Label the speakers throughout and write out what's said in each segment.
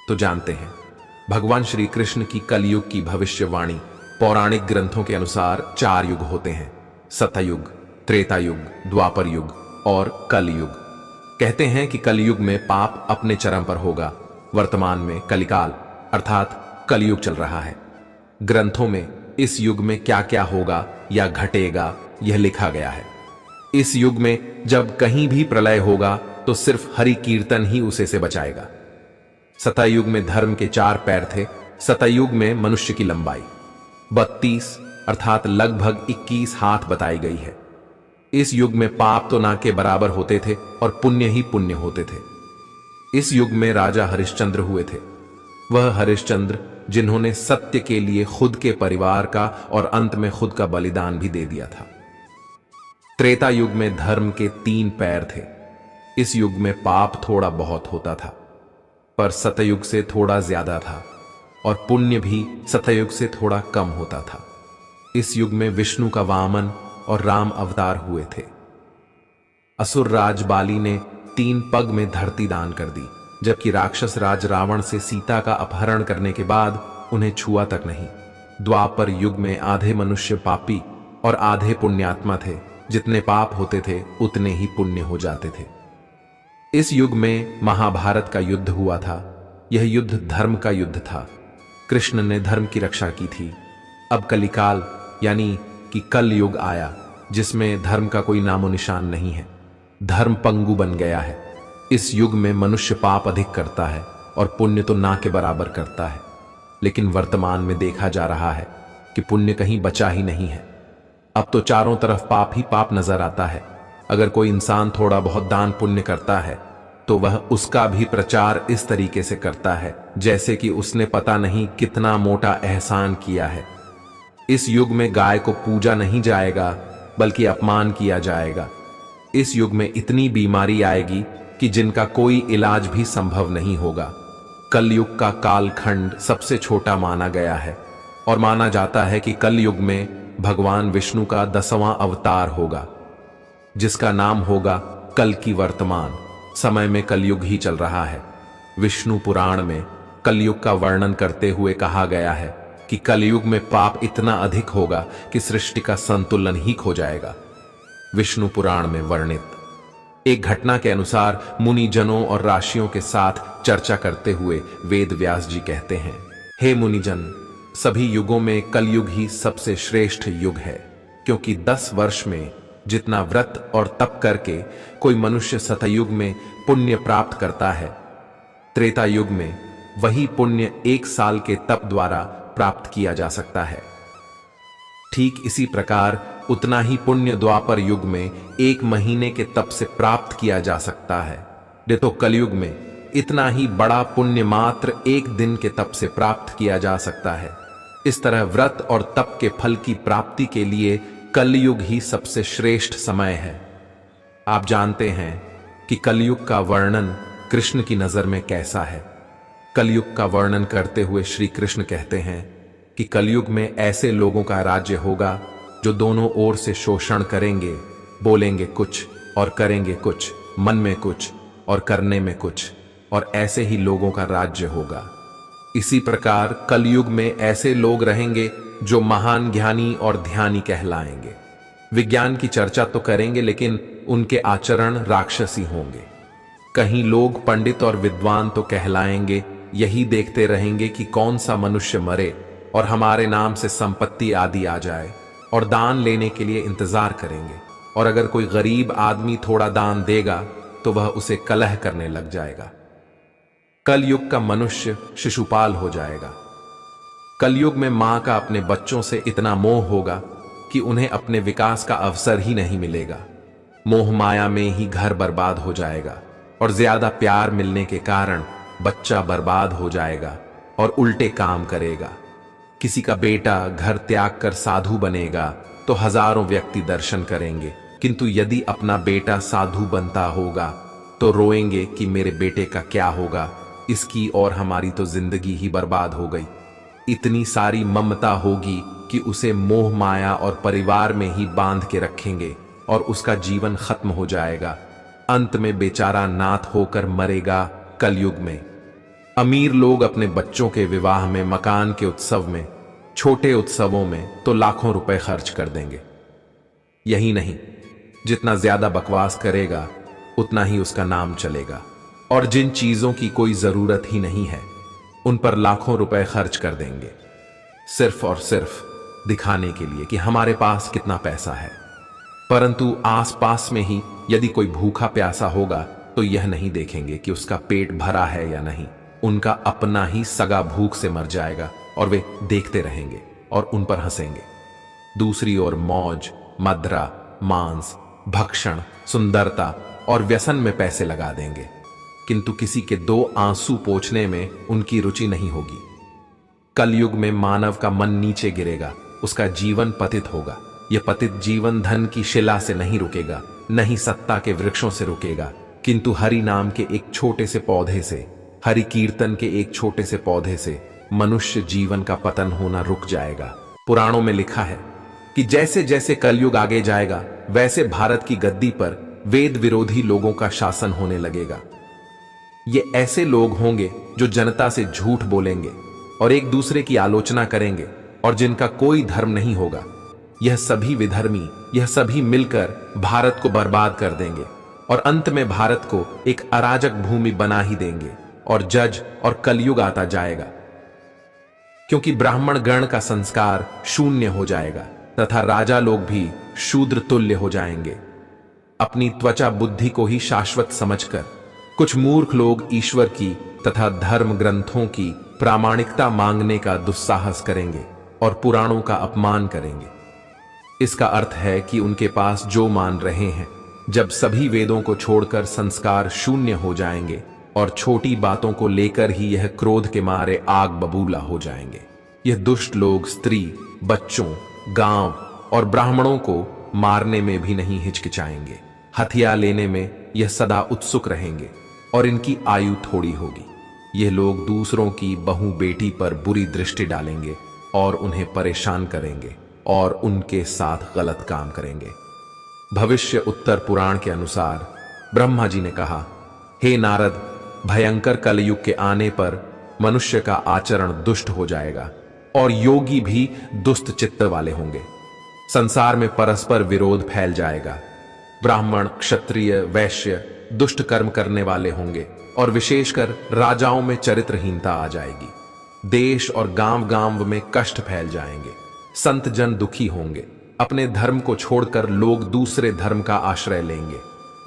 Speaker 1: तो जानते हैं, भगवान श्री कृष्ण की कलयुग की भविष्यवाणी पौराणिक ग्रंथों के अनुसार 4 युग होते हैं: सतयुग, त्रेता युग, द्वापर युग और कलयुग। कहते हैं कि कलयुग में पाप अपने चरम पर होगा। वर्तमान में कलिकाल अर्थात कलयुग चल रहा है। ग्रंथों में इस युग में क्या क्या होगा या घटेगा यह लिखा गया है। इस युग में जब कहीं भी प्रलय होगा तो सिर्फ हरि कीर्तन ही उसे से बचाएगा। सतयुग में धर्म के 4 पैर थे। सतयुग में मनुष्य की लंबाई 32 अर्थात लगभग 21 हाथ बताई गई है। इस युग में पाप तो ना के बराबर होते थे और पुण्य ही पुण्य होते थे। इस युग में राजा हरिश्चंद्र हुए थे। वह हरिश्चंद्र जिन्होंने सत्य के लिए खुद के परिवार का और अंत में खुद का बलिदान भी दे दिया था। त्रेता युग में धर्म के 3 पैर थे। इस युग में पाप थोड़ा बहुत होता था, पर सतयुग से थोड़ा ज्यादा था और पुण्य भी सतयुग से थोड़ा कम होता था। इस युग में विष्णु का वामन और राम अवतार हुए थे। असुर राज बाली ने 3 पग में धरती दान कर दी, जबकि राक्षस राज रावण से सीता का अपहरण करने के बाद उन्हें छुआ तक नहीं। द्वापर युग में आधे मनुष्य पापी और आधे पुण्यात्मा थे। जितने पाप होते थे उतने ही पुण्य हो जाते थे। इस युग में महाभारत का युद्ध हुआ था। यह युद्ध धर्म का युद्ध था। कृष्ण ने धर्म की रक्षा की थी। अब कलिकाल यानी कि कल युग आया, जिसमें धर्म का कोई नामो निशान नहीं है। धर्म पंगु बन गया है। इस युग में मनुष्य पाप अधिक करता है और पुण्य तो ना के बराबर करता है। लेकिन वर्तमान में देखा जा रहा है कि पुण्य कहीं बचा ही नहीं है। अब तो चारों तरफ पाप ही पाप नजर आता है। अगर कोई इंसान थोड़ा बहुत दान पुण्य करता है तो वह उसका भी प्रचार इस तरीके से करता है जैसे कि उसने पता नहीं कितना मोटा एहसान किया है। इस युग में गाय को पूजा नहीं जाएगा बल्कि अपमान किया जाएगा। इस युग में इतनी बीमारी आएगी कि जिनका कोई इलाज भी संभव नहीं होगा। कलयुग का कालखंड सबसे छोटा माना गया है और माना जाता है कि कलयुग में भगवान विष्णु का 10वां अवतार होगा, जिसका नाम होगा कल की वर्तमान समय में कलयुग ही चल रहा है। विष्णु पुराण में कलयुग का वर्णन करते हुए कहा गया है कि कलयुग में पाप इतना अधिक होगा कि सृष्टि का संतुलन ही खो जाएगा। विष्णु पुराण में वर्णित एक घटना के अनुसार मुनिजनों और राशियों के साथ चर्चा करते हुए वेद व्यास जी कहते हैं, हे मुनिजन, सभी युगों में कलयुग ही सबसे श्रेष्ठ युग है, क्योंकि 10 वर्ष में जितना व्रत और तप करके कोई मनुष्य सतयुग में पुण्य प्राप्त करता है, त्रेता युग में वही पुण्य 1 साल के तप द्वारा प्राप्त किया जा सकता है। ठीक इसी प्रकार उतना ही पुण्य द्वापर युग में 1 महीने के तप से प्राप्त किया जा सकता है। तो कलयुग में इतना ही बड़ा पुण्य मात्र 1 दिन के तप से प्राप्त किया जा सकता है। इस तरह व्रत और तप के फल की प्राप्ति के लिए कलयुग ही सबसे श्रेष्ठ समय है। आप जानते हैं कि कलयुग का वर्णन कृष्ण की नजर में कैसा है। कलयुग का वर्णन करते हुए श्री कृष्ण कहते हैं कि कलयुग में ऐसे लोगों का राज्य होगा जो दोनों ओर से शोषण करेंगे, बोलेंगे कुछ और करेंगे कुछ, मन में कुछ और करने में कुछ, और ऐसे ही लोगों का राज्य होगा। इसी प्रकार कलयुग में ऐसे लोग रहेंगे जो महान ज्ञानी और ध्यानी कहलाएंगे। विज्ञान की चर्चा तो करेंगे लेकिन उनके आचरण राक्षसी होंगे। कहीं लोग पंडित और विद्वान तो कहलाएंगे, यही देखते रहेंगे कि कौन सा मनुष्य मरे और हमारे नाम से संपत्ति आदि आ जाए, और दान लेने के लिए इंतजार करेंगे। और अगर कोई गरीब आदमी थोड़ा दान देगा तो वह उसे कलह करने लग जाएगा। कलयुग का मनुष्य शिशुपाल हो जाएगा। कलयुग में मां का अपने बच्चों से इतना मोह होगा कि उन्हें अपने विकास का अवसर ही नहीं मिलेगा। मोह माया में ही घर बर्बाद हो जाएगा और ज्यादा प्यार मिलने के कारण बच्चा बर्बाद हो जाएगा और उल्टे काम करेगा। किसी का बेटा घर त्याग कर साधु बनेगा तो हजारों व्यक्ति दर्शन करेंगे, किंतु यदि अपना बेटा साधु बनता होगा तो रोएंगे कि मेरे बेटे का क्या होगा, इसकी और हमारी तो जिंदगी ही बर्बाद हो गई। इतनी सारी ममता होगी कि उसे मोह माया और परिवार में ही बांध के रखेंगे और उसका जीवन खत्म हो जाएगा। अंत में बेचारा नाथ होकर मरेगा कलयुग में। अमीर लोग अपने बच्चों के विवाह में, मकान के उत्सव में, छोटे उत्सवों में तो लाखों रुपए खर्च कर देंगे। यही नहीं, जितना ज्यादा बकवास करेगा उतना ही उसका नाम चलेगा, और जिन चीजों की कोई जरूरत ही नहीं है उन पर लाखों रुपए खर्च कर देंगे, सिर्फ और सिर्फ दिखाने के लिए कि हमारे पास कितना पैसा है। परंतु आसपास में ही यदि कोई भूखा प्यासा होगा तो यह नहीं देखेंगे कि उसका पेट भरा है या नहीं। उनका अपना ही सगा भूख से मर जाएगा और वे देखते रहेंगे और उन पर हंसेंगे। दूसरी ओर मौज, मदरा, मांस, भक्षण, सुंदरता और व्यसन में पैसे लगा देंगे, किंतु किसी के दो आंसू पोंछने में उनकी रुचि नहीं होगी। कलयुग में मानव का मन नीचे गिरेगा, उसका जीवन पतित होगा। यह पतित जीवन धन की शिला से नहीं रुकेगा, नहीं सत्ता के वृक्षों से रुकेगा, किंतु हरि नाम के एक छोटे से पौधे से, हरि कीर्तन के एक छोटे से पौधे से मनुष्य जीवन का पतन होना रुक जाएगा। पुराणों में लिखा है कि जैसे जैसे कलयुग आगे जाएगा वैसे भारत की गद्दी पर वेद विरोधी लोगों का शासन होने लगेगा। ये ऐसे लोग होंगे जो जनता से झूठ बोलेंगे और एक दूसरे की आलोचना करेंगे और जिनका कोई धर्म नहीं होगा। यह सभी विधर्मी, यह सभी मिलकर भारत को बर्बाद कर देंगे और अंत में भारत को एक अराजक भूमि बना ही देंगे और जज और कलयुग आता जाएगा, क्योंकि ब्राह्मण गण का संस्कार शून्य हो जाएगा तथा राजा लोग भी शूद्र तुल्य हो जाएंगे। अपनी त्वचा बुद्धि को ही शाश्वत समझकर कुछ मूर्ख लोग ईश्वर की तथा धर्म ग्रंथों की प्रामाणिकता मांगने का दुस्साहस करेंगे और पुराणों का अपमान करेंगे। इसका अर्थ है कि उनके पास जो मान रहे हैं, जब सभी वेदों को छोड़कर संस्कार शून्य हो जाएंगे और छोटी बातों को लेकर ही यह क्रोध के मारे आग बबूला हो जाएंगे। यह दुष्ट लोग स्त्री, बच्चों, गांव और ब्राह्मणों को मारने में भी नहीं हिचकिचाएंगे। हथियार लेने में यह सदा उत्सुक रहेंगे और इनकी आयु थोड़ी होगी। यह लोग दूसरों की बहू बेटी पर बुरी दृष्टि डालेंगे और उन्हें परेशान करेंगे और उनके साथ गलत काम करेंगे। भविष्य उत्तर पुराण के अनुसार ब्रह्मा जी ने कहा, हे नारद, भयंकर कलयुग के आने पर मनुष्य का आचरण दुष्ट हो जाएगा और योगी भी दुष्ट चित्त वाले होंगे। संसार में परस्पर विरोध फैल जाएगा। ब्राह्मण, क्षत्रिय, वैश्य दुष्ट कर्म करने वाले होंगे और विशेषकर राजाओं में चरित्रहीनता आ जाएगी। देश और गांव गांव में कष्ट फैल जाएंगे। संत जन दुखी होंगे। अपने धर्म को छोड़कर लोग दूसरे धर्म का आश्रय लेंगे।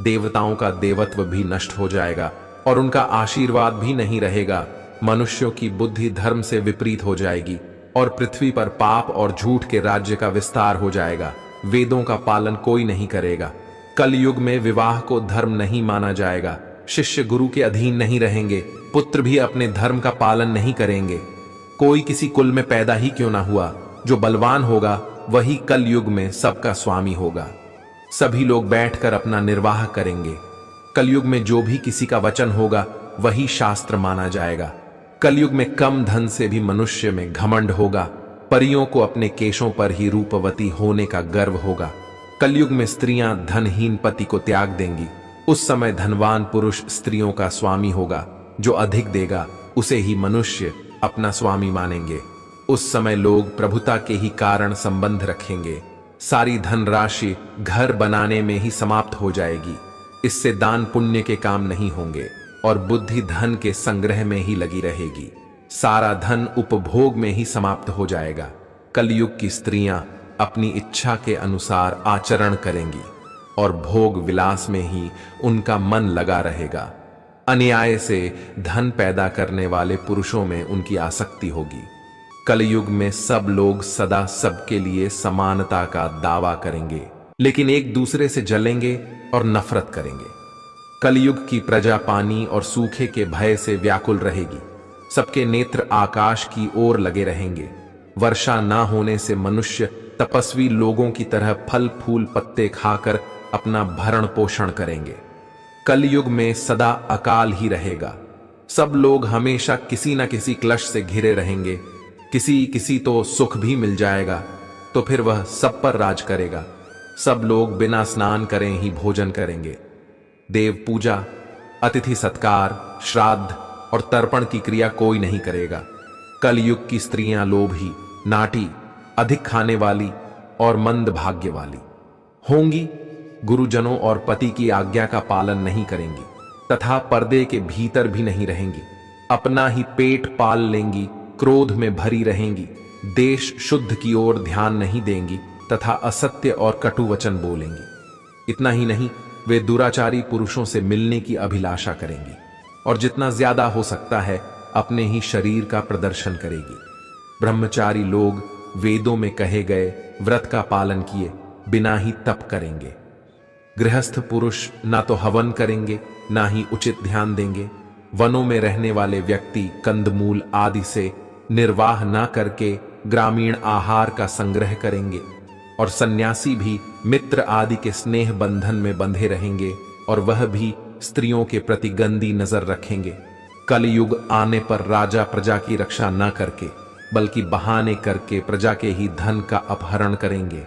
Speaker 1: देवताओं का देवत्व भी नष्ट हो जाएगा और उनका आशीर्वाद भी नहीं रहेगा। मनुष्यों की बुद्धि धर्म से विपरीत हो जाएगी और पृथ्वी पर पाप और झूठ के राज्य का विस्तार हो जाएगा। वेदों का पालन कोई नहीं करेगा। कलयुग में विवाह को धर्म नहीं माना जाएगा। शिष्य गुरु के अधीन नहीं रहेंगे। पुत्र भी अपने धर्म का पालन नहीं करेंगे। कोई किसी कुल में पैदा ही क्यों ना हुआ, जो बलवान होगा वही कलयुग में सबका स्वामी होगा। सभी लोग बैठकर अपना निर्वाह करेंगे। कलयुग में जो भी किसी का वचन होगा वही शास्त्र माना जाएगा। कलयुग में कम धन से भी मनुष्य में घमंड होगा। परियों को अपने केशों पर ही रूपवती होने का गर्व होगा। कलयुग में स्त्रियां धनहीन पति को त्याग देंगी। उस समय धनवान पुरुष स्त्रियों का स्वामी होगा। जो अधिक देगा उसे ही मनुष्य अपना स्वामी मानेंगे। उस समय लोग प्रभुता के ही कारण संबंध रखेंगे। सारी धनराशि घर बनाने में ही समाप्त हो जाएगी। इससे दान पुण्य के काम नहीं होंगे और बुद्धि धन के संग्रह में ही लगी रहेगी। सारा धन उपभोग में ही समाप्त हो जाएगा। कलयुग की स्त्रियां अपनी इच्छा के अनुसार आचरण करेंगी और भोग विलास में ही उनका मन लगा रहेगा। अन्याय से धन पैदा करने वाले पुरुषों में उनकी आसक्ति होगी। कलयुग में सब लोग सदा सबके लिए समानता का दावा करेंगे, लेकिन एक दूसरे से जलेंगे और नफरत करेंगे। कलयुग की प्रजा पानी और सूखे के भय से व्याकुल रहेगी। सबके नेत्र आकाश की ओर लगे रहेंगे। वर्षा ना होने से मनुष्य तपस्वी लोगों की तरह फल फूल पत्ते खाकर अपना भरण पोषण करेंगे। कलयुग में सदा अकाल ही रहेगा। सब लोग हमेशा किसी न किसी क्लेश से घिरे रहेंगे। किसी किसी तो सुख भी मिल जाएगा तो फिर वह सब पर राज करेगा। सब लोग बिना स्नान करें ही भोजन करेंगे। देव पूजा, अतिथि सत्कार, श्राद्ध और तर्पण की क्रिया कोई नहीं करेगा। कलयुग की स्त्रियां लोभी, नाटी, अधिक खाने वाली और मंद भाग्य वाली होंगी। गुरुजनों और पति की आज्ञा का पालन नहीं करेंगी तथा पर्दे के भीतर भी नहीं रहेंगी। अपना ही पेट पाल लेंगी, क्रोध में भरी रहेंगी, देश शुद्ध की ओर ध्यान नहीं देंगी तथा असत्य और कटु वचन बोलेंगी। इतना ही नहीं, वे दुराचारी पुरुषों से मिलने की अभिलाषा करेंगी और जितना ज्यादा हो सकता है अपने ही शरीर का प्रदर्शन करेगी। ब्रह्मचारी लोग वेदों में कहे गए व्रत का पालन किए बिना ही तप करेंगे। गृहस्थ पुरुष ना तो हवन करेंगे ना ही उचित ध्यान देंगे। वनों में रहने वाले व्यक्ति कंदमूल आदि से निर्वाह न करके ग्रामीण आहार का संग्रह करेंगे और सन्यासी भी मित्र आदि के स्नेह बंधन में बंधे रहेंगे और वह भी स्त्रियों के प्रति गंदी नजर रखेंगे। कलयुग आने पर राजा प्रजा की रक्षा न करके बल्कि बहाने करके प्रजा के ही धन का अपहरण करेंगे।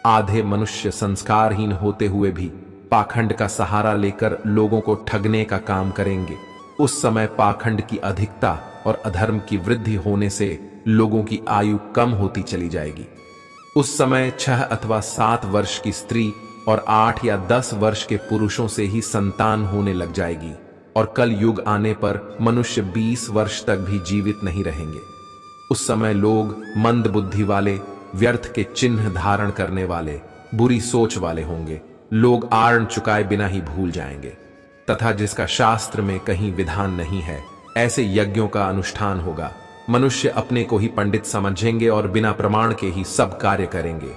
Speaker 1: आधे मनुष्य संस्कारहीन होते हुए भी पाखंड का सहारा लेकर लोगों को ठगने का काम करेंगे। उस समय पाखंड की अधिकता और अधर्म की वृद्धि होने से लोगों की आयु कम होती चली जाएगी। उस समय 6 अथवा 7 वर्ष की स्त्री और 8 या 10 वर्ष के पुरुषों से ही संतान होने लग जाएगी और कल युग आने पर मनुष्य 20 वर्ष तक भी जीवित नहीं रहेंगे। उस समय लोग मंद बुद्धि वाले, व्यर्थ के चिन्ह धारण करने वाले, बुरी सोच वाले होंगे। लोग आर्ण चुकाए बिना ही भूल जाएंगे तथा जिसका शास्त्र में कहीं विधान नहीं है ऐसे यज्ञों का अनुष्ठान होगा। मनुष्य अपने को ही पंडित समझेंगे और बिना प्रमाण के ही सब कार्य करेंगे।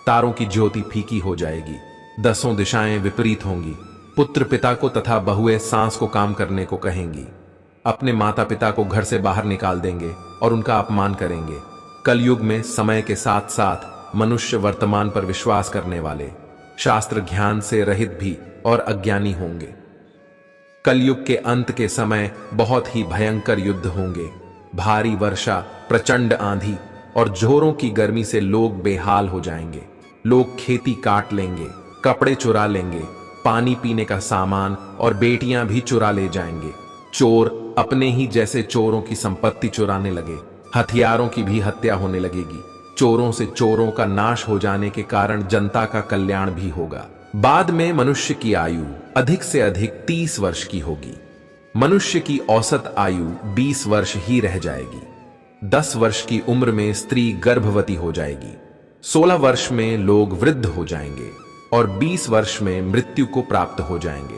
Speaker 1: तारों की ज्योति फीकी हो जाएगी, 10 दिशाएं विपरीत होंगी। पुत्र पिता को तथा बहुएं सास को काम करने को कहेंगी। अपने माता पिता को घर से बाहर निकाल देंगे और उनका अपमान करेंगे। कलयुग में समय के साथ साथ मनुष्य वर्तमान पर विश्वास करने वाले, शास्त्र ज्ञान से रहित भी और अज्ञानी होंगे। कलयुग के अंत के समय बहुत ही भयंकर युद्ध होंगे। भारी वर्षा, प्रचंड आंधी और जोरों की गर्मी से लोग बेहाल हो जाएंगे। लोग खेती काट लेंगे, कपड़े चुरा लेंगे, पानी पीने का सामान और बेटियां भी चुरा ले जाएंगे। चोर अपने ही जैसे चोरों की संपत्ति चुराने लगे। हथियारों की भी हत्या होने लगेगी। चोरों से चोरों का नाश हो जाने के कारण जनता का कल्याण भी होगा। बाद में मनुष्य की आयु अधिक से अधिक 30 वर्ष की होगी। मनुष्य की औसत आयु 20 वर्ष ही रह जाएगी। 10 वर्ष की उम्र में स्त्री गर्भवती हो जाएगी। 16 वर्ष में लोग वृद्ध हो जाएंगे और 20 वर्ष में मृत्यु को प्राप्त हो जाएंगे।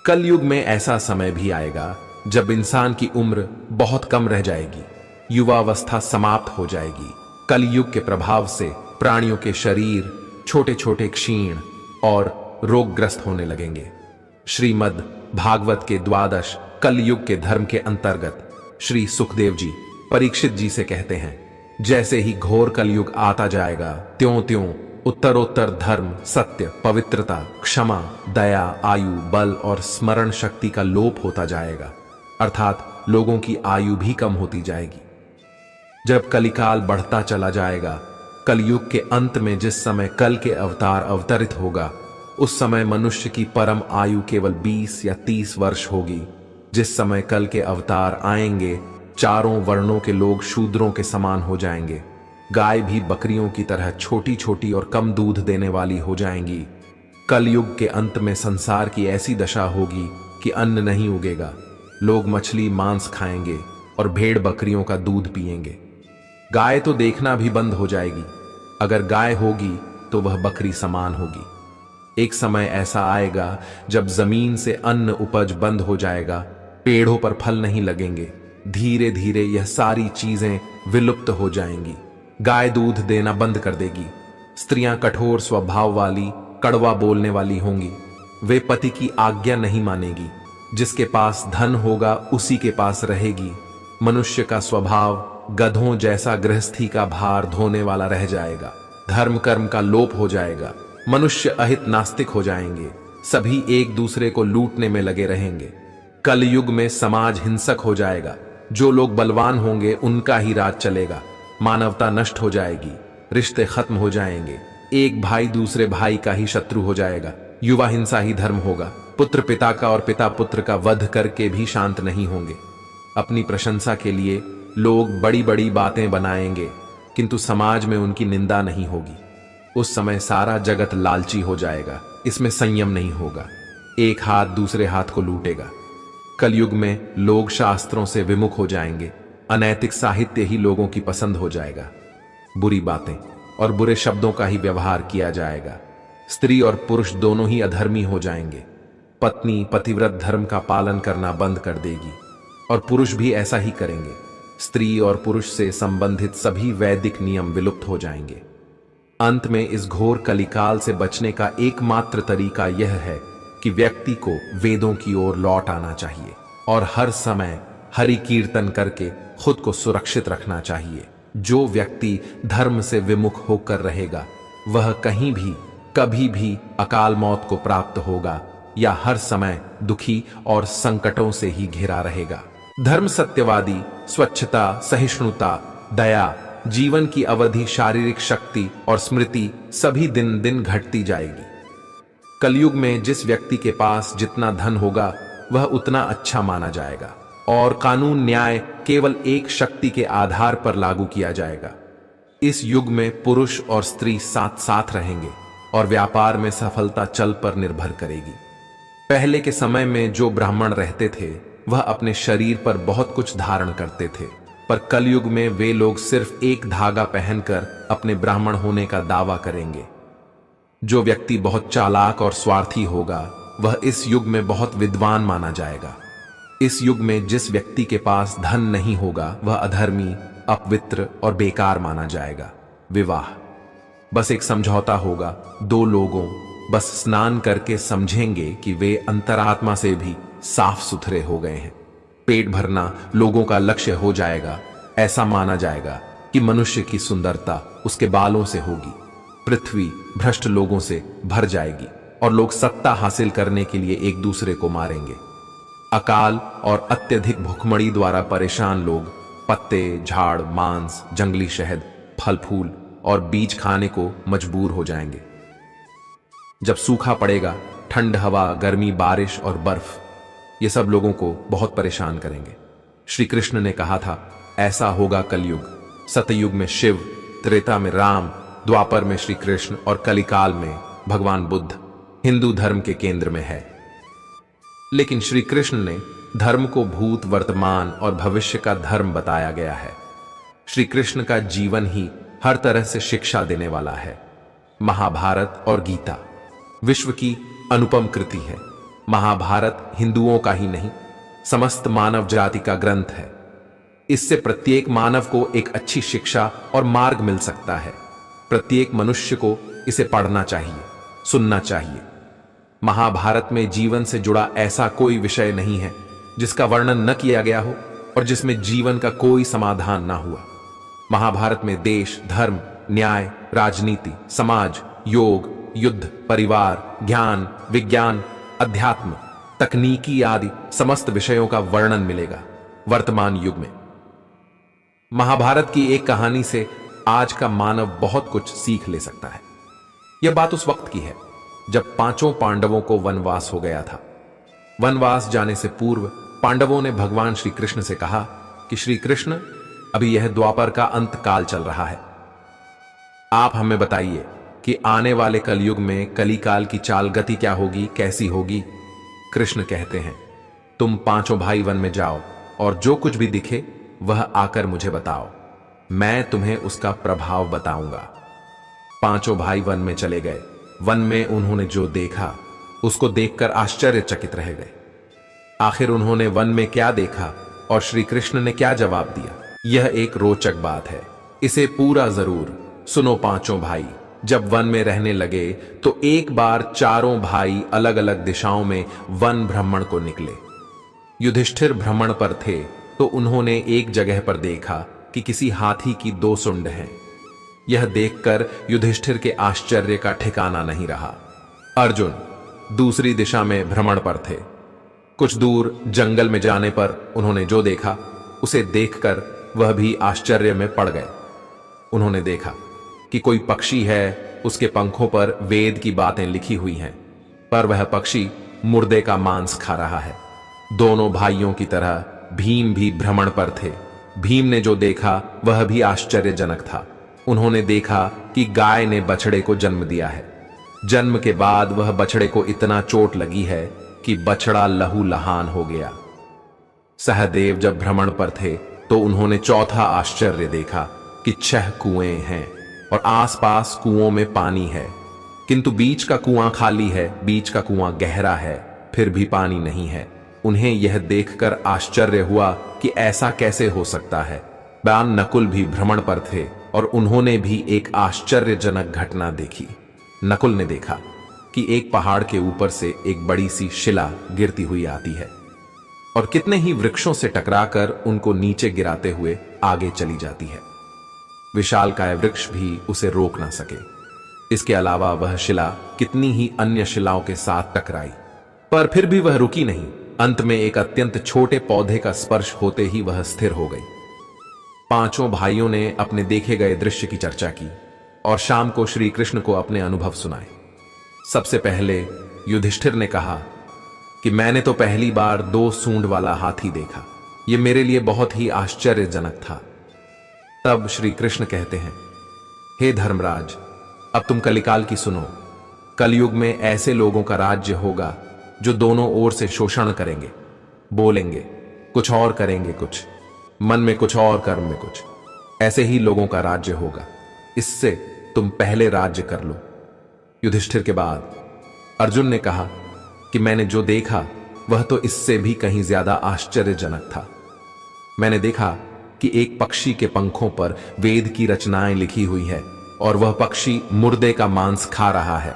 Speaker 1: कलयुग में ऐसा समय भी आएगा जब इंसान की उम्र बहुत कम रह जाएगी। युवावस्था समाप्त हो जाएगी। कलयुग के प्रभाव से प्राणियों के शरीर छोटे छोटे क्षीण और रोगग्रस्त होने लगेंगे। श्रीमद् भागवत के 12 कलयुग के धर्म के अंतर्गत श्री सुखदेव जी परीक्षित जी से कहते हैं, जैसे ही घोर कलयुग आता जाएगा त्यों त्यों उत्तरोत्तर धर्म, सत्य, पवित्रता, क्षमा, दया, आयु, बल और स्मरण शक्ति का लोप होता जाएगा, अर्थात लोगों की आयु भी कम होती जाएगी। जब कलिकाल बढ़ता चला जाएगा, कलयुग के अंत में जिस समय कल के अवतार अवतरित होगा, उस समय मनुष्य की परम आयु केवल 20 या 30 वर्ष होगी। जिस समय कल के अवतार आएंगे, चारों वर्णों के लोग शूद्रों के समान हो जाएंगे। गाय भी बकरियों की तरह छोटी छोटी और कम दूध देने वाली हो जाएंगी। कलयुग के अंत में संसार की ऐसी दशा होगी कि अन्न नहीं उगेगा। लोग मछली मांस खाएंगे और भेड़ बकरियों का दूध पिएंगे। गाय तो देखना भी बंद हो जाएगी। अगर गाय होगी तो वह बकरी समान होगी। एक समय ऐसा आएगा जब जमीन से अन्न उपज बंद हो जाएगा, पेड़ों पर फल नहीं लगेंगे। धीरे धीरे यह सारी चीजें विलुप्त हो जाएंगी। गाय दूध देना बंद कर देगी। स्त्रियां कठोर स्वभाव वाली, कड़वा बोलने वाली होंगी। वे पति की आज्ञा नहीं मानेगी। जिसके पास धन होगा उसी के पास रहेगी। मनुष्य का स्वभाव गधों जैसा गृहस्थी का भार ढोने वाला रह जाएगा। धर्म कर्म का लोप हो जाएगा। मनुष्य अहित नास्तिक हो जाएंगे। सभी एक दूसरे को लूटने में लगे रहेंगे। कलयुग में समाज हिंसक हो जाएगा। जो लोग बलवान होंगे उनका ही राज चलेगा। मानवता नष्ट हो जाएगी। रिश्ते खत्म हो जाएंगे। एक भाई दूसरे भाई का ही शत्रु हो जाएगा। युवा हिंसा ही धर्म होगा। पुत्र पिता का और पिता पुत्र का वध करके भी शांत नहीं होंगे। अपनी प्रशंसा के लिए लोग बड़ी बड़ी बातें बनाएंगे, किंतु समाज में उनकी निंदा नहीं होगी। उस समय सारा जगत लालची हो जाएगा, इसमें संयम नहीं होगा, एक हाथ दूसरे हाथ को लूटेगा। कलयुग में लोग शास्त्रों से विमुख हो जाएंगे, अनैतिक साहित्य ही लोगों की पसंद हो जाएगा, बुरी बातें और बुरे शब्दों का ही व्यवहार किया जाएगा। स्त्री और पुरुष दोनों ही अधर्मी हो जाएंगे। पत्नी पतिव्रत धर्म का पालन करना बंद कर देगी और पुरुष भी ऐसा ही करेंगे। स्त्री और पुरुष से संबंधित सभी वैदिक नियम विलुप्त हो जाएंगे। अंत में इस घोर कलिकाल से बचने का एकमात्र तरीका यह है कि व्यक्ति को वेदों की ओर लौट आना चाहिए और हर समय हरि कीर्तन करके खुद को सुरक्षित रखना चाहिए। जो व्यक्ति धर्म से विमुख होकर रहेगा वह कहीं भी कभी भी अकाल मौत को प्राप्त होगा या हर समय दुखी और संकटों से ही घिरा रहेगा। धर्म सत्यवादी, स्वच्छता, सहिष्णुता, दया, जीवन की अवधि, शारीरिक शक्ति और स्मृति सभी दिन दिन घटती जाएगी। कलयुग में जिस व्यक्ति के पास जितना धन होगा वह उतना अच्छा माना जाएगा और कानून न्याय केवल एक शक्ति के आधार पर लागू किया जाएगा। इस युग में पुरुष और स्त्री साथ साथ रहेंगे और व्यापार में सफलता चल पर निर्भर करेगी। पहले के समय में जो ब्राह्मण रहते थे वह अपने शरीर पर बहुत कुछ धारण करते थे, पर कलयुग में वे लोग सिर्फ एक धागा पहनकर अपने ब्राह्मण होने का दावा करेंगे। जो व्यक्ति बहुत चालाक और स्वार्थी होगा वह इस युग में बहुत विद्वान माना जाएगा। इस युग में जिस व्यक्ति के पास धन नहीं होगा वह अधर्मी, अपवित्र और बेकार माना जाएगा। विवाह बस एक समझौता होगा, दो लोगों बस स्नान करके समझेंगे कि वे अंतरात्मा से भी साफ सुथरे हो गए हैं। पेट भरना लोगों का लक्ष्य हो जाएगा। ऐसा माना जाएगा कि मनुष्य की सुंदरता उसके बालों से होगी। पृथ्वी भ्रष्ट लोगों से भर जाएगी और लोग सत्ता हासिल करने के लिए एक दूसरे को मारेंगे। अकाल और अत्यधिक भूखमरी द्वारा परेशान लोग पत्ते, झाड़, मांस, जंगली शहद, फल फूल और बीज खाने को मजबूर हो जाएंगे। जब सूखा पड़ेगा, ठंड हवा, गर्मी, बारिश और बर्फ ये सब लोगों को बहुत परेशान करेंगे। श्री कृष्ण ने कहा था ऐसा होगा कलयुग। सतयुग में शिव, त्रेता में राम, द्वापर में श्री कृष्ण और कलिकाल में भगवान बुद्ध हिंदू धर्म के केंद्र में है। लेकिन श्री कृष्ण ने धर्म को भूत, वर्तमान और भविष्य का धर्म बताया गया है। श्री कृष्ण का जीवन ही हर तरह से शिक्षा देने वाला है। महाभारत और गीता विश्व की अनुपम कृति है। महाभारत हिंदुओं का ही नहीं, समस्त मानव जाति का ग्रंथ है। इससे प्रत्येक मानव को एक अच्छी शिक्षा और मार्ग मिल सकता है। प्रत्येक मनुष्य को इसे पढ़ना चाहिए, सुनना चाहिए। महाभारत में जीवन से जुड़ा ऐसा कोई विषय नहीं है जिसका वर्णन न किया गया हो और जिसमें जीवन का कोई समाधान ना हुआ। महाभारत में देश, धर्म, न्याय, राजनीति, समाज, योग, युद्ध, परिवार, ज्ञान, विज्ञान, अध्यात्म, तकनीकी आदि समस्त विषयों का वर्णन मिलेगा। वर्तमान युग में महाभारत की एक कहानी से आज का मानव बहुत कुछ सीख ले सकता है। यह बात उस वक्त की है जब पांचों पांडवों को वनवास हो गया था। वनवास जाने से पूर्व पांडवों ने भगवान श्री कृष्ण से कहा कि श्री कृष्ण, अभी यह द्वापर का अंत काल चल रहा है, आप हमें बताइए कि आने वाले कलयुग में कलिकाल की चाल गति क्या होगी, कैसी होगी। कृष्ण कहते हैं, तुम पांचों भाई वन में जाओ और जो कुछ भी दिखे वह आकर मुझे बताओ, मैं तुम्हें उसका प्रभाव बताऊंगा। पांचों भाई वन में चले गए। वन में उन्होंने जो देखा उसको देखकर आश्चर्यचकित रह गए। आखिर उन्होंने वन में क्या देखा और श्री कृष्ण ने क्या जवाब दिया, यह एक रोचक बात है। इसे पूरा जरूर सुनो। पांचों भाई जब वन में रहने लगे तो एक बार चारों भाई अलग अलग दिशाओं में वन भ्रमण को निकले। युधिष्ठिर भ्रमण पर थे तो उन्होंने एक जगह पर देखा कि किसी हाथी की दो सुंड हैं। यह देखकर युधिष्ठिर के आश्चर्य का ठिकाना नहीं रहा। अर्जुन दूसरी दिशा में भ्रमण पर थे। कुछ दूर जंगल में जाने पर उन्होंने जो देखा उसे देखकर वह भी आश्चर्य में पड़ गए। उन्होंने देखा कि कोई पक्षी है, उसके पंखों पर वेद की बातें लिखी हुई हैं, पर वह पक्षी मुर्दे का मांस खा रहा है। दोनों भाइयों की तरह भीम भी भ्रमण पर थे। भीम ने जो देखा वह भी आश्चर्यजनक था। उन्होंने देखा कि गाय ने बछड़े को जन्म दिया है। जन्म के बाद वह बछड़े को इतना चोट लगी है कि बछड़ा लहूलुहान हो गया। सहदेव जब भ्रमण पर थे तो उन्होंने चौथा आश्चर्य देखा कि 6 कुएं हैं और आसपास कुओं में पानी है, किंतु बीच का कुआं खाली है, बीच का कुआं गहरा है, फिर भी पानी नहीं है। उन्हें यह देखकर आश्चर्य हुआ कि ऐसा कैसे हो सकता है। बाण नकुल भी भ्रमण पर थे और उन्होंने भी एक आश्चर्यजनक घटना देखी। नकुल ने देखा कि एक पहाड़ के ऊपर से एक बड़ी सी शिला गिरती हुई आती है और कितने ही वृक्षों से टकराकर उनको नीचे गिराते हुए आगे चली जाती है। विशालकाय वृक्ष भी उसे रोक ना सके। इसके अलावा वह शिला कितनी ही अन्य शिलाओं के साथ टकराई, पर फिर भी वह रुकी नहीं। अंत में एक अत्यंत छोटे पौधे का स्पर्श होते ही वह स्थिर हो गई। पांचों भाइयों ने अपने देखे गए दृश्य की चर्चा की और शाम को श्री कृष्ण को अपने अनुभव सुनाए। सबसे पहले युधिष्ठिर ने कहा कि मैंने तो पहली बार 2 सूंड वाला हाथी देखा। यह मेरे लिए बहुत ही आश्चर्यजनक था। तब श्री कृष्ण कहते हैं, हे धर्मराज, अब तुम कलिकाल की सुनो। कलयुग में ऐसे लोगों का राज्य होगा जो दोनों ओर से शोषण करेंगे, बोलेंगे कुछ और करेंगे कुछ, मन में कुछ और कर्म में कुछ। ऐसे ही लोगों का राज्य होगा। इससे तुम पहले राज्य कर लो। युधिष्ठिर के बाद अर्जुन ने कहा कि मैंने जो देखा वह तो इससे भी कहीं ज्यादा आश्चर्यजनक था। मैंने देखा कि एक पक्षी के पंखों पर वेद की रचनाएं लिखी हुई है और वह पक्षी मुर्दे का मांस खा रहा है।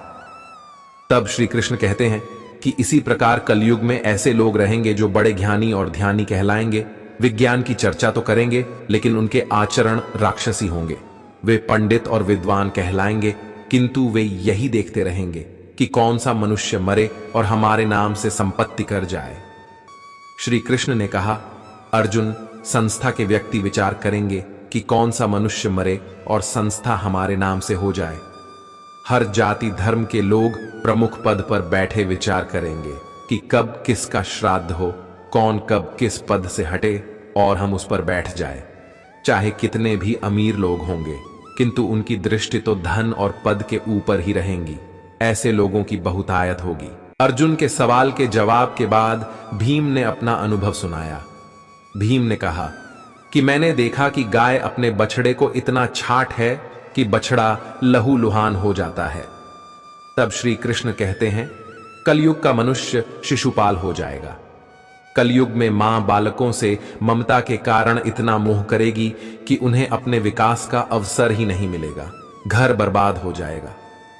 Speaker 1: तब श्री कृष्ण कहते हैं कि इसी प्रकार कलयुग में ऐसे लोग रहेंगे जो बड़े ज्ञानी और ध्यानी कहलाएंगे। विज्ञान की चर्चा तो करेंगे लेकिन उनके आचरण राक्षसी होंगे। वे पंडित और विद्वान कहलाएंगे, किंतु वे यही देखते रहेंगे कि कौन सा मनुष्य मरे और हमारे नाम से संपत्ति कर जाए। श्री कृष्ण ने कहा, अर्जुन, संस्था के व्यक्ति विचार करेंगे कि कौन सा मनुष्य मरे और संस्था हमारे नाम से हो जाए। हर जाति धर्म के लोग प्रमुख पद पर बैठे विचार करेंगे कि कब किसका श्राद्ध हो, कौन कब किस पद से हटे और हम उस पर बैठ जाए। चाहे कितने भी अमीर लोग होंगे, किंतु उनकी दृष्टि तो धन और पद के ऊपर ही रहेंगी। ऐसे लोगों की बहुतायत होगी। अर्जुन के सवाल के जवाब के बाद भीम ने अपना अनुभव सुनाया। भीम ने कहा कि मैंने देखा कि गाय अपने बछड़े को इतना छाट है कि बछड़ा लहूलुहान हो जाता है। तब श्री कृष्ण कहते हैं, कलयुग का मनुष्य शिशुपाल हो जाएगा। कलयुग में मां बालकों से ममता के कारण इतना मोह करेगी कि उन्हें अपने विकास का अवसर ही नहीं मिलेगा। घर बर्बाद हो जाएगा।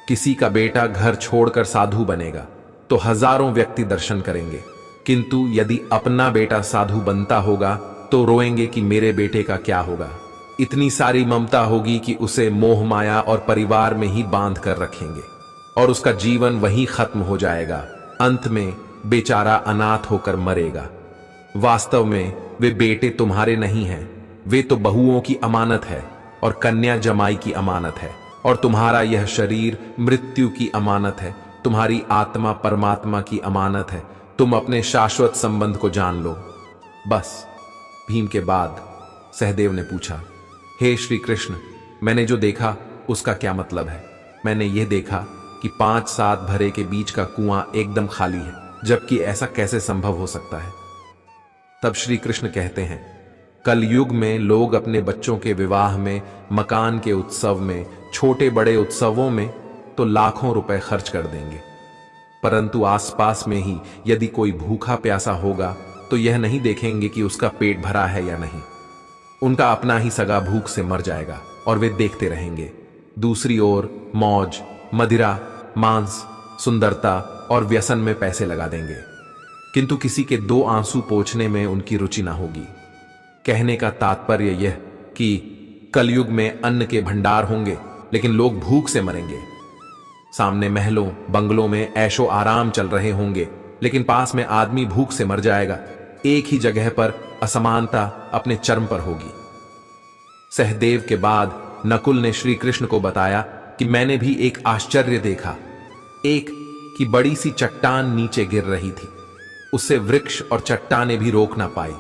Speaker 1: किसी का बेटा घर छोड़कर साधु बनेगा तो हजारों व्यक्ति दर्शन करेंगे, किंतु यदि अपना बेटा साधु बनता होगा तो रोएंगे कि मेरे बेटे का क्या होगा। इतनी सारी ममता होगी कि उसे मोह माया और परिवार में ही बांध कर रखेंगे और उसका जीवन वहीं खत्म हो जाएगा। अंत में बेचारा अनाथ होकर मरेगा। वास्तव में वे बेटे तुम्हारे नहीं हैं, वे तो बहुओं की अमानत है और कन्या जमाई की अमानत है, और तुम्हारा यह शरीर मृत्यु की अमानत है। तुम्हारी आत्मा परमात्मा की अमानत है। तुम अपने शाश्वत संबंध को जान लो। बस। भीम के बाद सहदेव ने पूछा, हे श्री कृष्ण, मैंने जो देखा उसका क्या मतलब है? मैंने यह देखा कि 5-7 भरे के बीच का कुआं एकदम खाली है, जबकि ऐसा कैसे संभव हो सकता है? तब श्री कृष्ण कहते हैं, कलयुग में लोग अपने बच्चों के विवाह में, मकान के उत्सव में, छोटे बड़े उत्सवों में तो लाखों रुपए खर्च कर देंगे, परंतु आसपास में ही यदि कोई भूखा प्यासा होगा तो यह नहीं देखेंगे कि उसका पेट भरा है या नहीं। उनका अपना ही सगा भूख से मर जाएगा और वे देखते रहेंगे। दूसरी ओर मौज, मदिरा, मांस, सुंदरता और व्यसन में पैसे लगा देंगे, किंतु किसी के 2 आंसू पोंछने में उनकी रुचि ना होगी। कहने का तात्पर्य यह कि कलयुग में अन्न के भंडार होंगे लेकिन लोग भूख से मरेंगे। सामने महलों बंगलों में ऐशो आराम चल रहे होंगे लेकिन पास में आदमी भूख से मर जाएगा। एक ही जगह पर असमानता अपने चरम पर होगी। सहदेव के बाद नकुल ने श्री कृष्ण को बताया कि मैंने भी एक आश्चर्य देखा। एक कि बड़ी सी चट्टान नीचे गिर रही थी, उससे वृक्ष और चट्टानें भी रोक ना पाई।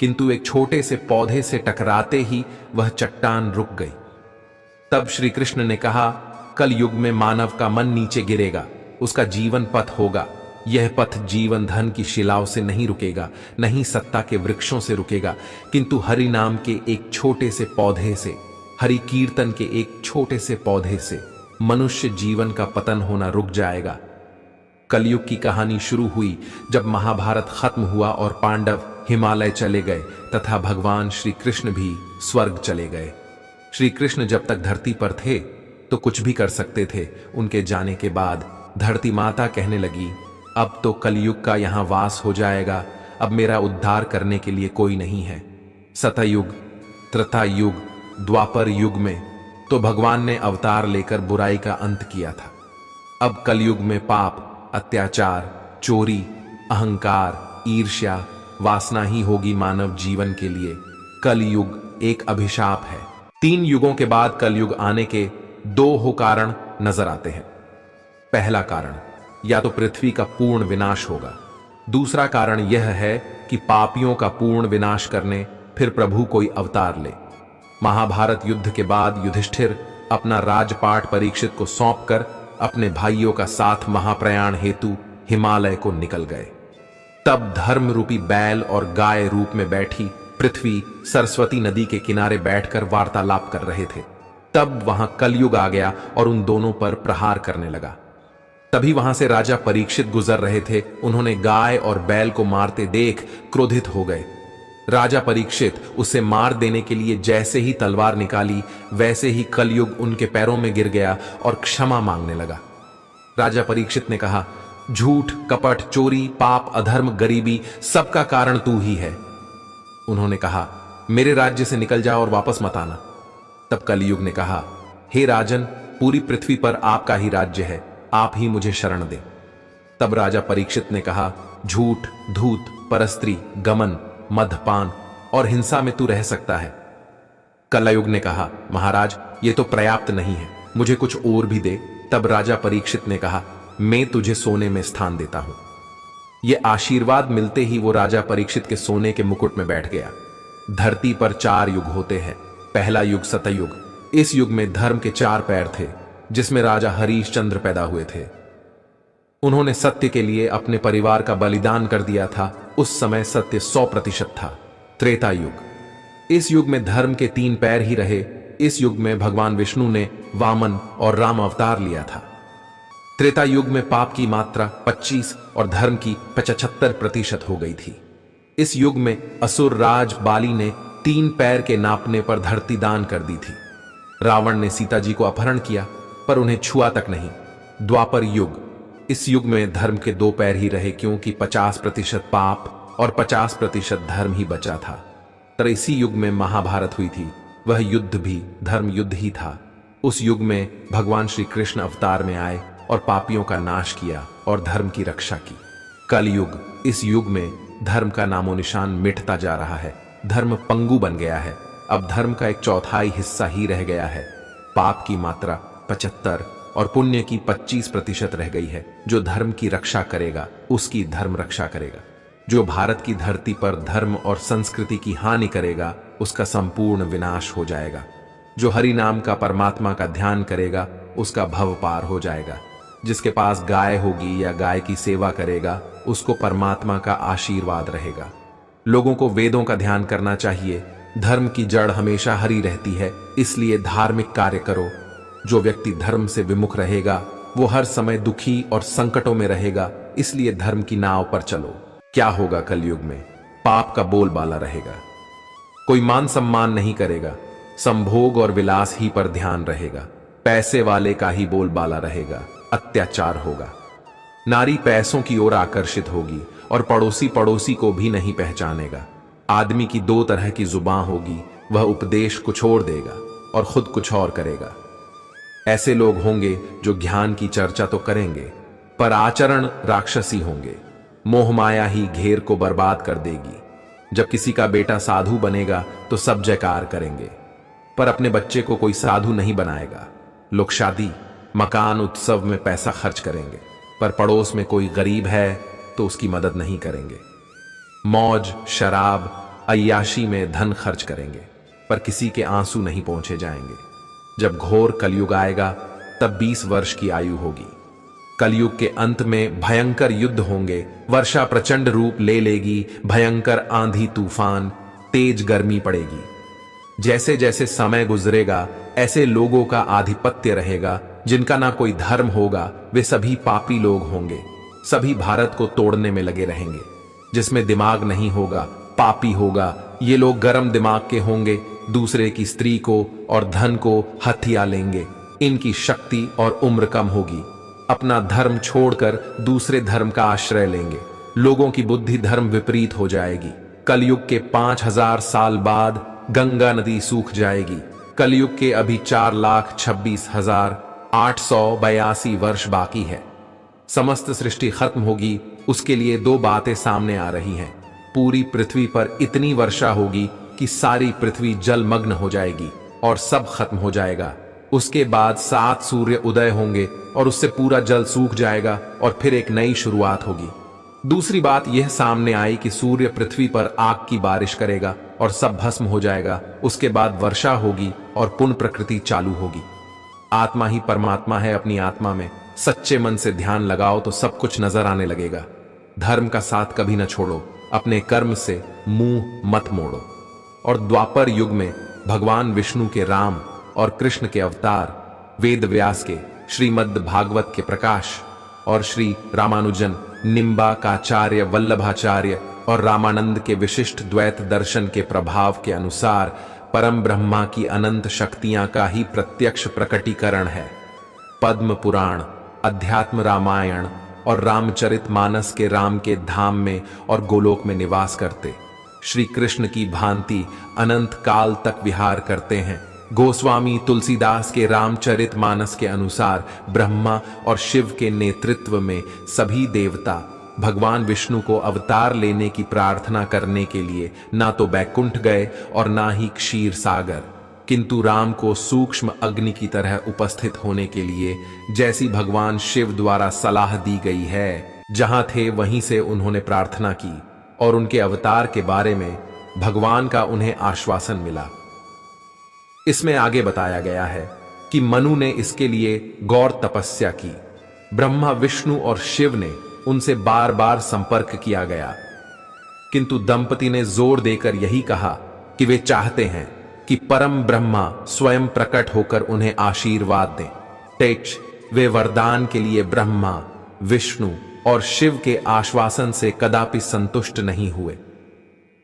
Speaker 1: किंतु एक छोटे से पौधे से टकराते ही वह चट्टान रुक गई। तब श्री कृष्ण ने कहा, कल युग में मानव का मन नीचे गिरेगा, उसका जीवन पथ होगा। यह पथ जीवन धन की शिलाओं से नहीं रुकेगा, नहीं सत्ता के वृक्षों से रुकेगा, किंतु हरि नाम के एक छोटे से पौधे से, हरि कीर्तन के एक छोटे से पौधे से मनुष्य जीवन का पतन होना रुक जाएगा। कलयुग की कहानी शुरू हुई जब महाभारत खत्म हुआ और पांडव हिमालय चले गए तथा भगवान श्री कृष्ण भी स्वर्ग चले गए। श्री कृष्ण जब तक धरती पर थे तो कुछ भी कर सकते थे। उनके जाने के बाद धरती माता कहने लगी, अब तो कलयुग का यहां वास हो जाएगा, अब मेरा उद्धार करने के लिए कोई नहीं है। सतयुग, त्रेता युग, द्वापर युग में तो भगवान ने अवतार लेकर बुराई का अंत किया था। अब कलयुग में पाप, अत्याचार, चोरी, अहंकार, ईर्ष्या, वासना ही होगी मानव जीवन के लिए। कलयुग एक अभिशाप है। 3 युगों के बाद कलयुग आने के 2 कारण नजर आते हैं। पहला कारण, या तो पृथ्वी का पूर्ण विनाश होगा। दूसरा कारण यह है कि पापियों का पूर्ण विनाश करने फिर प्रभु कोई अवतार ले। महाभारत युद्ध के बाद युधिष्ठिर अपना राजपाट परीक्षित को सौंपकर अपने भाइयों का साथ महाप्रयाण हेतु हिमालय को निकल गए। तब धर्म रूपी बैल और गाय रूप में बैठी पृथ्वी सरस्वती नदी के किनारे बैठकर वार्तालाप कर रहे थे। तब वहां कलयुग आ गया और उन दोनों पर प्रहार करने लगा। तभी वहां से राजा परीक्षित गुजर रहे थे। उन्होंने गाय और बैल को मारते देख क्रोधित हो गए। राजा परीक्षित उसे मार देने के लिए जैसे ही तलवार निकाली, वैसे ही कलयुग उनके पैरों में गिर गया और क्षमा मांगने लगा। राजा परीक्षित ने कहा, झूठ, कपट, चोरी, पाप, अधर्म, गरीबी, सबका कारण तू ही है। उन्होंने कहा, मेरे राज्य से निकल जाओ और वापस मत आना। तब कलयुग ने कहा, हे राजन, पूरी पृथ्वी पर आपका ही राज्य है, आप ही मुझे शरण दें। तब राजा परीक्षित ने कहा, झूठ, धूत, परस्त्री, गमन, मदपान और हिंसा में तू रह सकता है। कलयुग ने कहा, महाराज, ये तो पर्याप्त नहीं है, मुझे कुछ और भी दे। तब राजा परीक्षित ने कहा, मैं तुझे सोने में स्थान देता हूं। यह आशीर्वाद मिलते ही वो राजा परीक्षित के सोने के मुकुट में बैठ गया। धरती पर 4 युग होते हैं। पहला युग सतयुग। इस युग में धर्म के 4 पैर थे, जिसमें राजा हरिश्चंद्र पैदा हुए थे। उन्होंने सत्य के लिए अपने परिवार का बलिदान कर दिया था। उस समय सत्य 100% था। त्रेता युग। इस युग में धर्म के 3 पैर ही रहे। इस युग में भगवान विष्णु ने वामन और राम अवतार लिया था। त्रेता युग में पाप की मात्रा 25 और धर्म की 75% हो गई थी। इस युग में असुर राज बाली ने 3 पैर के नापने पर धरती दान कर दी थी। रावण ने सीता जी को अपहरण किया, पर उन्हें छुआ तक नहीं। द्वापर युग। इस युग में धर्म के 2 पैर ही रहे, क्योंकि 50% पाप और 50% धर्म ही बचा था। तर इसी युग में महाभारत हुई थी। वह युद्ध भी धर्म युद्ध ही था। उस युग में भगवान श्री कृष्ण अवतार में आए और पापियों का नाश किया और धर्म की रक्षा की। कलयुग। इस युग में धर्म का नामो निशान मिटता जा रहा है। धर्म पंगु बन गया है। अब धर्म का 1/4 हिस्सा ही रह गया है। पाप की मात्रा 75 और पुण्य की 25% रह गई है। जो धर्म की रक्षा करेगा, उसकी धर्म रक्षा करेगा। जो भारत की धरती पर धर्म और संस्कृति की हानि करेगा, उसका संपूर्ण विनाश हो जाएगा। जो हरि नाम का परमात्मा का ध्यान करेगा, उसका भव पार हो जाएगा। जिसके पास गाय होगी या गाय की सेवा करेगा, उसको परमात्मा का आशीर्वाद रहेगा। लोगों को वेदों का ध्यान करना चाहिए। धर्म की जड़ हमेशा हरि रहती है, इसलिए धार्मिक कार्य करो। जो व्यक्ति धर्म से विमुख रहेगा, वो हर समय दुखी और संकटों में रहेगा, इसलिए धर्म की नाव पर चलो। क्या होगा कलयुग में? पाप का बोलबाला रहेगा। कोई मान सम्मान नहीं करेगा। संभोग और विलास ही पर ध्यान रहेगा। पैसे वाले का ही बोलबाला रहेगा। अत्याचार होगा। नारी पैसों की ओर आकर्षित होगी और पड़ोसी पड़ोसी को भी नहीं पहचानेगा। आदमी की 2 तरह की जुबान होगी। वह उपदेश कुछ और देगा और खुद कुछ और करेगा। ऐसे लोग होंगे जो ज्ञान की चर्चा तो करेंगे, पर आचरण राक्षसी होंगे। मोह माया ही घेर को बर्बाद कर देगी। जब किसी का बेटा साधु बनेगा तो सब जयकार करेंगे, पर अपने बच्चे को कोई साधु नहीं बनाएगा। लोग शादी, मकान, उत्सव में पैसा खर्च करेंगे, पर पड़ोस में कोई गरीब है तो उसकी मदद नहीं करेंगे। मौज, शराब, अय्याशी में धन खर्च करेंगे, पर किसी के आंसू नहीं पहुंचे जाएंगे। जब घोर कलयुग आएगा तब 20 वर्ष की आयु होगी। कलयुग के अंत में भयंकर युद्ध होंगे, वर्षा प्रचंड रूप ले लेगी, भयंकर आंधी तूफान, तेज गर्मी पड़ेगी। जैसे जैसे समय गुजरेगा ऐसे लोगों का आधिपत्य रहेगा। जिनका ना कोई धर्म होगा वे सभी पापी लोग होंगे। सभी भारत को तोड़ने में लगे रहेंगे। जिसमें दिमाग नहीं होगा पापी होगा। ये लोग गर्म दिमाग के होंगे, दूसरे की स्त्री को और धन को हथिया लेंगे। इनकी शक्ति और उम्र कम होगी। अपना धर्म छोड़कर दूसरे धर्म का आश्रय लेंगे। लोगों की बुद्धि धर्म विपरीत हो जाएगी। कलयुग के 5000 साल बाद गंगा नदी सूख जाएगी। कलयुग के अभी 4,26,882 वर्ष बाकी है। समस्त सृष्टि खत्म होगी। उसके लिए 2 बातें सामने आ रही हैं। पूरी पृथ्वी पर इतनी वर्षा होगी कि सारी पृथ्वी जलमग्न हो जाएगी और सब खत्म हो जाएगा। उसके बाद 7 सूर्य उदय होंगे और उससे पूरा जल सूख जाएगा और फिर एक नई शुरुआत होगी। दूसरी बात यह सामने आई कि सूर्य पृथ्वी पर आग की बारिश करेगा और सब भस्म हो जाएगा। उसके बाद वर्षा होगी और पुनः प्रकृति चालू होगी। आत्मा ही परमात्मा है। अपनी आत्मा में सच्चे मन से ध्यान लगाओ तो सब कुछ नजर आने लगेगा। धर्म का साथ कभी न छोड़ो। अपने कर्म से मुंह मत मोड़ो। और द्वापर युग में भगवान विष्णु के राम और कृष्ण के अवतार, वेद व्यास के, श्रीमद् भागवत के प्रकाश और श्री रामानुजन, निम्बाकाचार्य, वल्लभाचार्य और रामानंद के विशिष्ट द्वैत दर्शन के प्रभाव के अनुसार परम ब्रह्मा की अनंत शक्तियां का ही प्रत्यक्ष प्रकटीकरण है। पद्म पुराण, अध्यात्म रामायण और रामचरितमानस के राम के धाम में और गोलोक में निवास करते श्री कृष्ण की भांति अनंत काल तक विहार करते हैं। गोस्वामी तुलसीदास के रामचरितमानस के अनुसार ब्रह्मा और शिव के नेतृत्व में सभी देवता भगवान विष्णु को अवतार लेने की प्रार्थना करने के लिए ना तो बैकुंठ गए और ना ही क्षीर सागर, किंतु राम को सूक्ष्म अग्नि की तरह उपस्थित होने के लिए जैसी भगवान शिव द्वारा सलाह दी गई है, जहां थे वहीं से उन्होंने प्रार्थना की और उनके अवतार के बारे में भगवान का उन्हें आश्वासन मिला। इसमें आगे बताया गया है कि मनु ने इसके लिए गौर तपस्या की। ब्रह्मा, विष्णु और शिव ने उनसे बार बार संपर्क किया गया, किंतु दंपति ने जोर देकर यही कहा कि वे चाहते हैं कि परम ब्रह्मा स्वयं प्रकट होकर उन्हें आशीर्वाद दें। तेज वे वरदान के लिए ब्रह्मा, विष्णु और शिव के आश्वासन से कदापि संतुष्ट नहीं हुए।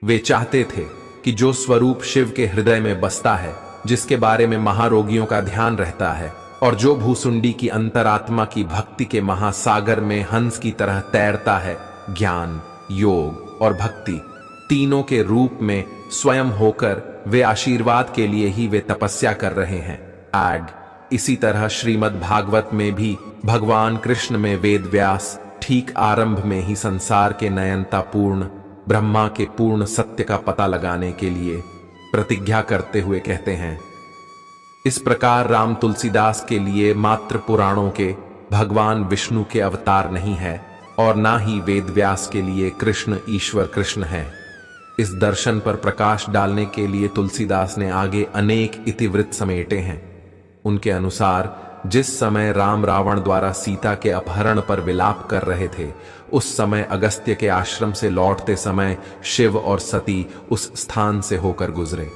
Speaker 1: वे चाहते थे कि जो स्वरूप शिव के हृदय में बसता है, जिसके बारे में महारोगियों का ध्यान रहता है और जो भूसुंडी की अंतरात्मा की भक्ति के महासागर में हंस की तरह तैरता है, ज्ञान, योग और भक्ति तीनों के रूप में स्वयं होकर वे आशीर्वाद के लिए ही वे तपस्या कर रहे हैं। इसी तरह श्रीमद् भागवत में भी भगवान कृष्ण में वेद व्यास ठीक आरंभ में ही संसार के नयनतापूर्ण ब्रह्मा के पूर्ण सत्य का पता लगाने के लिए प्रतिज्ञा करते हुए कहते हैं, इस प्रकार राम तुलसीदास के लिए मात्र पुराणों के भगवान विष्णु के अवतार नहीं है और ना ही वेद व्यास के लिए कृष्ण ईश्वर कृष्ण है। इस दर्शन पर प्रकाश डालने के लिए तुलसीदास ने आगे अनेक इतिवृत्त समेटे हैं। उनके अनुसार जिस समय राम रावण द्वारा सीता के अपहरण पर विलाप कर रहे थे, उस समय अगस्त्य के आश्रम से लौटते समय शिव और सती उस स्थान से होकर गुजरे।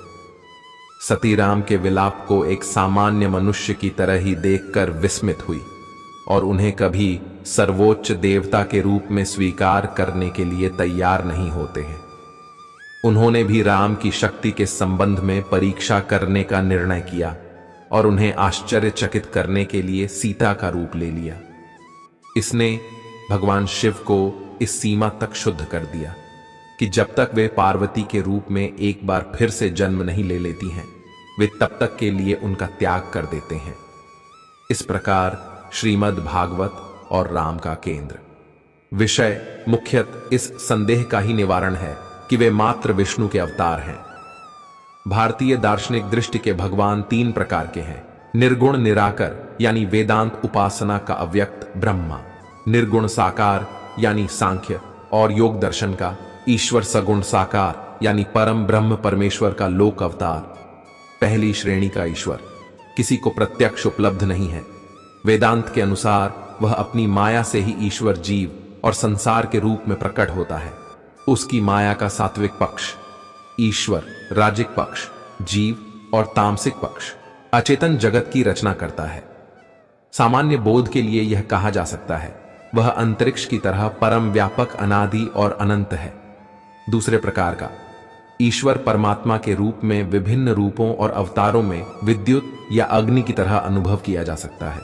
Speaker 1: सती राम के विलाप को एक सामान्य मनुष्य की तरह ही देखकर विस्मित हुई और उन्हें कभी सर्वोच्च देवता के रूप में स्वीकार करने के लिए तैयार नहीं होते हैं। उन्होंने भी राम की शक्ति के संबंध में परीक्षा करने का निर्णय किया और उन्हें आश्चर्यचकित करने के लिए सीता का रूप ले लिया। इसने भगवान शिव को इस सीमा तक शुद्ध कर दिया कि जब तक वे पार्वती के रूप में एक बार फिर से जन्म नहीं ले लेती हैं, वे तब तक के लिए उनका त्याग कर देते हैं। इस प्रकार श्रीमद् भागवत और राम का केंद्र विषय मुख्यतः इस संदेह का ही निवारण है कि वे मात्र विष्णु के अवतार हैं। भारतीय दार्शनिक दृष्टि के भगवान 3 प्रकार के हैं। निर्गुण निराकर यानी वेदांत उपासना का अव्यक्त ब्रह्मा, निर्गुण साकार यानी सांख्य और योग दर्शन का ईश्वर सगुण साकार यानी परम ब्रह्म परमेश्वर का लोक अवतार, पहली श्रेणी का ईश्वर, किसी को प्रत्यक्ष उपलब्ध नहीं है। वेदांत के अनुसार वह अपनी माया से ही ईश्वर, जीव और संसार के रूप में प्रकट होता है। उसकी माया का सात्विक पक्ष ईश्वर, राजिक पक्ष जीव और तामसिक पक्ष अचेतन जगत की रचना करता है। सामान्य बोध के लिए यह कहा जा सकता है वह अंतरिक्ष की तरह परम व्यापक, अनादि और अनंत है। दूसरे प्रकार का ईश्वर परमात्मा के रूप में विभिन्न रूपों और अवतारों में विद्युत या अग्नि की तरह अनुभव किया जा सकता है।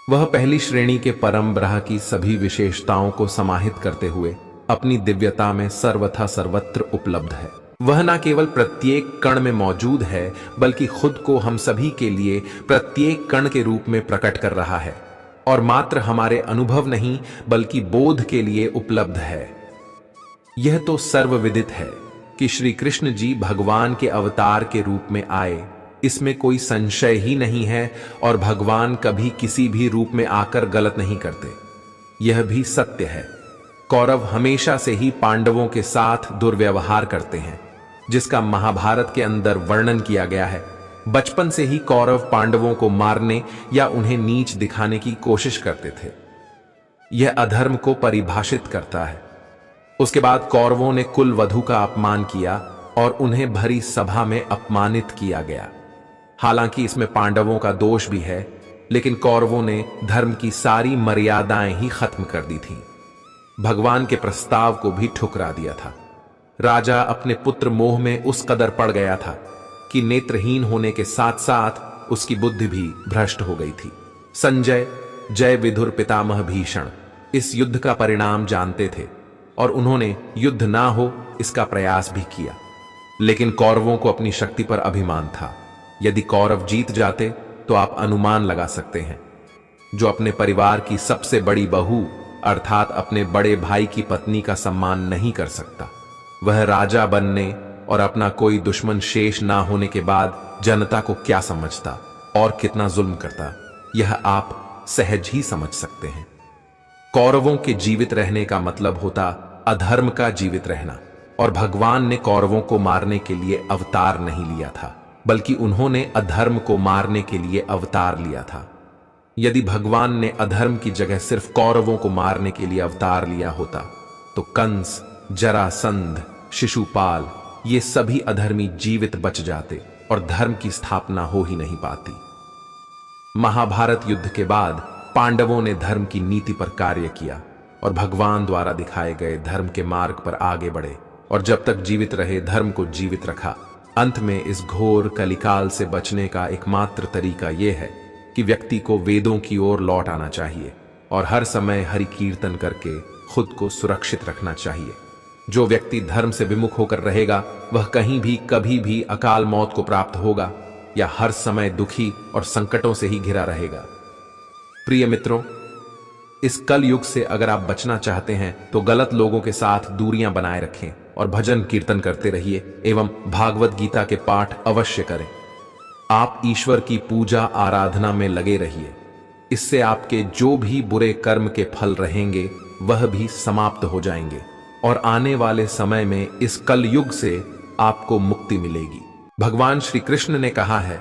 Speaker 1: वह पहली श्रेणी के परम ब्रह्म की सभी विशेषताओं को समाहित करते हुए अपनी दिव्यता में सर्वथा सर्वत्र उपलब्ध है। वह न केवल प्रत्येक कण में मौजूद है, बल्कि खुद को हम सभी के लिए प्रत्येक कण के रूप में प्रकट कर रहा है और मात्र हमारे अनुभव नहीं बल्कि बोध के लिए उपलब्ध है। यह तो सर्वविदित है कि श्री कृष्ण जी भगवान के अवतार के रूप में आए, इसमें कोई संशय ही नहीं है, और भगवान कभी किसी भी रूप में आकर गलत नहीं करते। यह भी सत्य है कौरव हमेशा से ही पांडवों के साथ दुर्व्यवहार करते हैं, जिसका महाभारत के अंदर वर्णन किया गया है। बचपन से ही कौरव पांडवों को मारने या उन्हें नीच दिखाने की कोशिश करते थे। यह अधर्म को परिभाषित करता है। उसके बाद कौरवों ने कुल वधू का अपमान किया और उन्हें भरी सभा में अपमानित किया गया। हालांकि इसमें पांडवों का दोष भी है, लेकिन कौरवों ने धर्म की सारी मर्यादाएं ही खत्म कर दी थीं। भगवान के प्रस्ताव को भी ठुकरा दिया था। राजा अपने पुत्र मोह में उस कदर पड़ गया था कि नेत्रहीन होने के साथ साथ उसकी बुद्धि भी भ्रष्ट हो गई थी। संजय, जय विदुर पितामह भीषण इस युद्ध का परिणाम जानते थे और उन्होंने युद्ध ना हो इसका प्रयास भी किया, लेकिन कौरवों को अपनी शक्ति पर अभिमान था। यदि कौरव जीत जाते तो आप अनुमान लगा सकते हैं, जो अपने परिवार की सबसे बड़ी बहू अर्थात अपने बड़े भाई की पत्नी का सम्मान नहीं कर सकता, वह राजा बनने और अपना कोई दुश्मन शेष ना होने के बाद जनता को क्या समझता और कितना जुल्म करता, यह आप सहज ही समझ सकते हैं। कौरवों के जीवित रहने का मतलब होता अधर्म का जीवित रहना, और भगवान ने कौरवों को मारने के लिए अवतार नहीं लिया था, बल्कि उन्होंने अधर्म को मारने के लिए अवतार लिया था। यदि भगवान ने अधर्म की जगह सिर्फ कौरवों को मारने के लिए अवतार लिया होता तो कंस, जरासंध, शिशुपाल ये सभी अधर्मी जीवित बच जाते और धर्म की स्थापना हो ही नहीं पाती। महाभारत युद्ध के बाद पांडवों ने धर्म की नीति पर कार्य किया और भगवान द्वारा दिखाए गए धर्म के मार्ग पर आगे बढ़े, और जब तक जीवित रहे धर्म को जीवित रखा। अंत में इस घोर कलिकाल से बचने का एकमात्र तरीका यह है कि व्यक्ति को वेदों की ओर लौट आना चाहिए और हर समय हरि कीर्तन करके खुद को सुरक्षित रखना चाहिए। जो व्यक्ति धर्म से विमुख होकर रहेगा वह कहीं भी कभी भी अकाल मौत को प्राप्त होगा या हर समय दुखी और संकटों से ही घिरा रहेगा। प्रिय मित्रों, इस कल युग से अगर आप बचना चाहते हैं तो गलत लोगों के साथ दूरियां बनाए रखें और भजन कीर्तन करते रहिए एवं भागवत गीता के पाठ अवश्य करें। आप ईश्वर की पूजा आराधना में लगे रहिए। इससे आपके जो भी बुरे कर्म के फल रहेंगे वह भी समाप्त हो जाएंगे और आने वाले समय में इस कल युग से आपको मुक्ति मिलेगी। भगवान श्री कृष्ण ने कहा है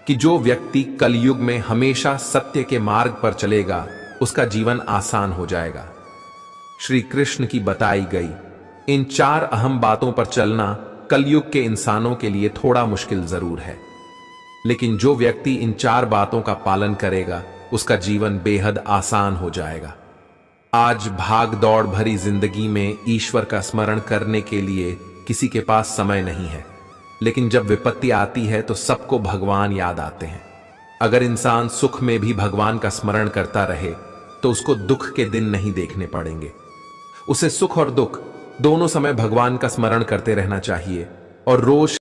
Speaker 1: कि जो व्यक्ति कलयुग में हमेशा सत्य के मार्ग पर चलेगा उसका जीवन आसान हो जाएगा। श्री कृष्ण की बताई गई इन 4 अहम बातों पर चलना कलयुग के इंसानों के लिए थोड़ा मुश्किल जरूर है, लेकिन जो व्यक्ति इन 4 बातों का पालन करेगा उसका जीवन बेहद आसान हो जाएगा। आज भाग दौड़ भरी जिंदगी में ईश्वर का स्मरण करने के लिए किसी के पास समय नहीं है, लेकिन जब विपत्ति आती है तो सबको भगवान याद आते हैं। अगर इंसान सुख में भी भगवान का स्मरण करता रहे तो उसको दुख के दिन नहीं देखने पड़ेंगे। उसे सुख और दुख दोनों समय भगवान का स्मरण करते रहना चाहिए और रोज